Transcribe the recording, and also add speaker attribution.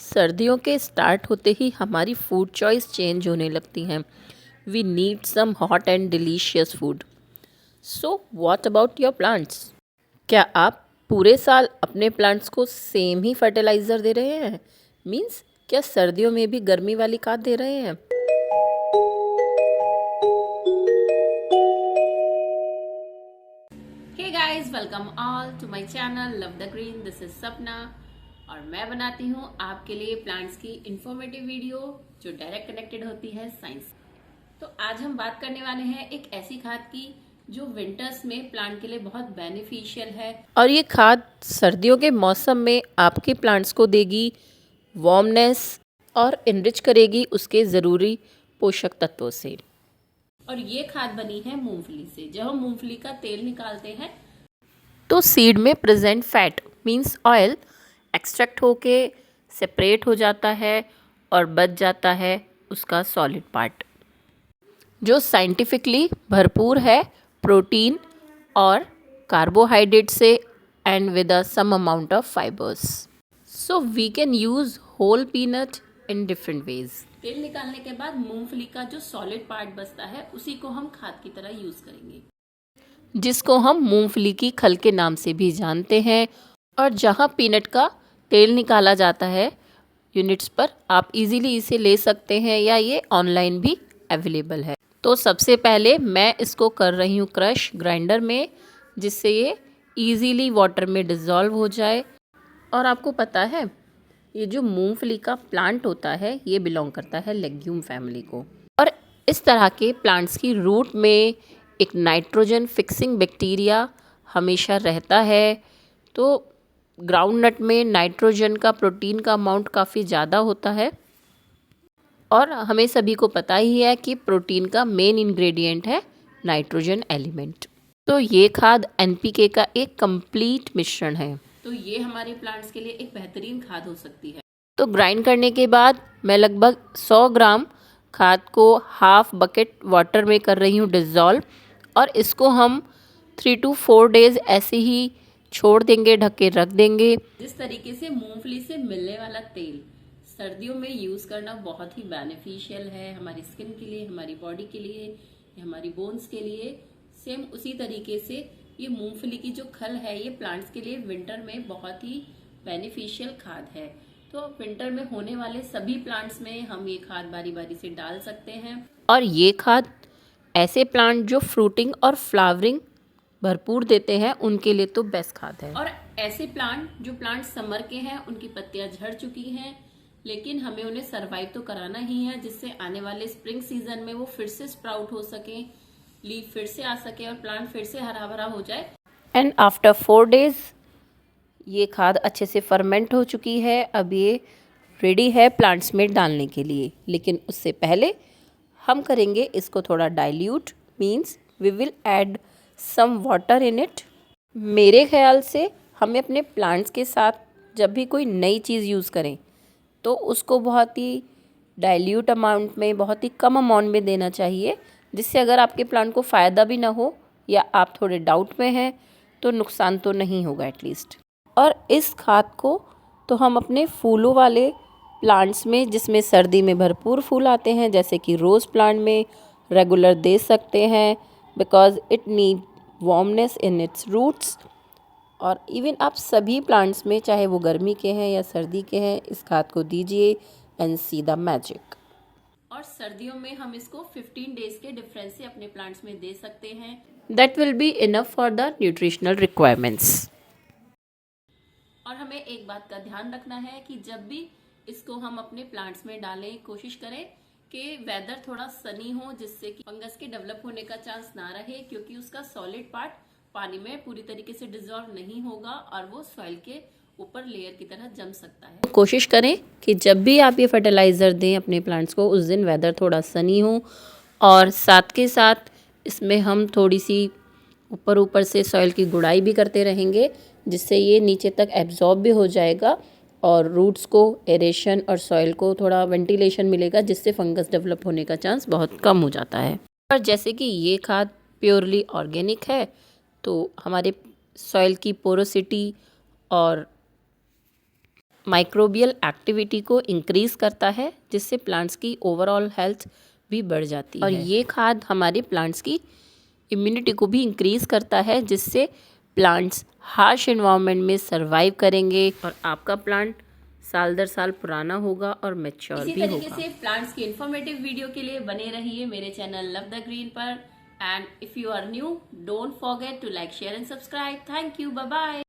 Speaker 1: सर्दियों के स्टार्ट होते ही हमारी फूड चॉइस चेंज होने लगती हैं। We need some hot and delicious food. So what about your plants? क्या आप पूरे साल अपने प्लांट्स को सेम ही फर्टिलाइज़र दे रहे हैं? मीन्स क्या सर्दियों में भी गर्मी वाली खाद दे रहे हैं? Hey guys, welcome all to my channel love the green. This is Sapna और मैं बनाती हूँ आपके लिए प्लांट्स की इंफॉर्मेटिव वीडियो जो डायरेक्ट कनेक्टेड होती है साइंस। तो आज हम बात करने वाले हैं एक ऐसी खाद की जो विंटर्स में प्लांट के लिए बहुत बेनिफिशियल है और ये खाद सर्दियों के मौसम में आपके प्लांट्स को देगी वार्मनेस और इनरिच करेगी उसके ज़रूरी पोषक तत्वों से। और ये खाद बनी है मूंगफली से। जब हम मूंगफली का तेल निकालते हैं तो सीड में present fat means oil extract होके सेपरेट हो जाता है और बच जाता है उसका सॉलिड पार्ट जो साइंटिफिकली भरपूर है प्रोटीन और कार्बोहाइड्रेट से and with a some amount of fibres. So we can use whole peanut in different ways. तेल निकालने के बाद मूंगफली का जो सॉलिड पार्ट बचता है उसी को हम खाद की तरह यूज़ करेंगे, जिसको हम मूंगफली की खल के नाम से भी जानते हैं। और जहाँ पीनट का तेल निकाला जाता है यूनिट्स पर आप इजीली इसे ले सकते हैं या ये ऑनलाइन भी अवेलेबल है। तो सबसे पहले मैं इसको कर रही हूँ क्रश ग्राइंडर में, जिससे ये इजीली वाटर में डिज़ोल्व हो जाए। और आपको पता है ये जो मूंगफली का प्लांट होता है ये बिलोंग करता है लेग्यूम फैमिली को। और इस तरह के प्लांट्स की रूट में एक नाइट्रोजन फिक्सिंग बैक्टीरिया हमेशा रहता है। तो ग्राउंड नट में नाइट्रोजन का प्रोटीन का अमाउंट काफ़ी ज़्यादा होता है और हमें सभी को पता ही है कि प्रोटीन का मेन इंग्रेडिएंट है नाइट्रोजन एलिमेंट। तो ये खाद एनपीके का एक कंप्लीट मिश्रण है। तो ये हमारे प्लांट्स के लिए एक बेहतरीन खाद हो सकती है। तो ग्राइंड करने के बाद मैं लगभग 100 ग्राम खाद को हाफ बकेट वाटर में कर रही हूँ डिज़ोल्व और इसको हम 3 to 4 डेज़ ऐसे ही छोड़ देंगे, ढक के रख देंगे। जिस तरीके से मूंगफली से मिलने वाला तेल सर्दियों में यूज़ करना बहुत ही बेनिफिशियल है हमारी स्किन के लिए, हमारी बॉडी के लिए, हमारी बोन्स के लिए। सेम उसी तरीके से ये मूंगफली की जो खल है ये प्लांट्स के लिए विंटर में बहुत ही बेनिफिशियल खाद है। तो विंटर में होने वाले सभी प्लांट्स में हम ये खाद बारी बारी से डाल सकते हैं। और ये खाद ऐसे प्लांट जो फ्रूटिंग और फ्लावरिंग भरपूर देते हैं उनके लिए तो बेस्ट खाद है। और ऐसे प्लांट समर के हैं, उनकी पत्तियां झड़ चुकी हैं, लेकिन हमें उन्हें सरवाइव तो कराना ही है जिससे आने वाले स्प्रिंग सीजन में वो फिर से स्प्राउट हो सके, लीफ फिर से आ सके और प्लांट फिर से हरा भरा हो जाए। एंड आफ्टर 4 डेज ये खाद अच्छे से फर्मेंट हो चुकी है। अब ये रेडी है प्लांट्स में डालने के लिए, लेकिन उससे पहले हम करेंगे इसको थोड़ा dilute, means we will add some water in it. मेरे ख्याल से हमें अपने प्लांट्स के साथ जब भी कोई नई चीज़ यूज़ करें तो उसको बहुत ही डाइल्यूट अमाउंट में, बहुत ही कम अमाउंट में देना चाहिए, जिससे अगर आपके प्लांट को फ़ायदा भी ना हो या आप थोड़े डाउट में हैं तो नुकसान तो नहीं होगा एटलीस्ट। और इस खाद को तो हम अपने फूलों वाले प्लांट्स में, जिसमें सर्दी में भरपूर फूल आते हैं जैसे कि रोज़ प्लांट में रेगुलर दे सकते हैं, because it need warmness in its roots. और इवन आप सभी प्लांट्स में, चाहे वो गर्मी के हैं या सर्दी के हैं, इस खाद को दीजिए एंड सी द मैजिक। और सर्दियों में हम इसको 15 डेज के डिफरेंस से अपने प्लांट्स में दे सकते हैं। That will be enough for the nutritional requirements. और हमें एक बात का ध्यान रखना है कि जब भी इसको हम अपने प्लांट्स में डालें, कोशिश करें कि वेदर थोड़ा सनी हो, जिससे कि फंगस के डेवलप होने का चांस ना रहे, क्योंकि उसका सॉलिड पार्ट पानी में पूरी तरीके से डिजोल्व नहीं होगा और वो सॉइल के ऊपर लेयर की तरह जम सकता है। तो कोशिश करें कि जब भी आप ये फर्टिलाइज़र दें अपने प्लांट्स को उस दिन वेदर थोड़ा सनी हो, और साथ के साथ इसमें हम थोड़ी सी ऊपर ऊपर से सॉइल की गुड़ाई भी करते रहेंगे, जिससे ये नीचे तक एब्जॉर्ब भी हो जाएगा और रूट्स को एरेशन और सॉइल को थोड़ा वेंटिलेशन मिलेगा, जिससे फंगस डेवलप होने का चांस बहुत कम हो जाता है। और जैसे कि ये खाद प्योरली ऑर्गेनिक है तो हमारे सॉइल की पोरोसिटी और माइक्रोबियल एक्टिविटी को इंक्रीज करता है, जिससे प्लांट्स की ओवरऑल हेल्थ भी बढ़ जाती है। और ये खाद हमारे प्लांट्स की इम्यूनिटी को भी इंक्रीज करता है, जिससे प्लांट्स हार्श एनवायरनमेंट में सरवाइव करेंगे और आपका प्लांट साल दर साल पुराना होगा और मैच्योर भी होगा। इसी तरीके से प्लांट्स की इन्फॉर्मेटिव वीडियो के लिए बने रहिए मेरे चैनल लव द ग्रीन पर। And if you are new, don't forget to like, share and subscribe. Thank you, bye bye.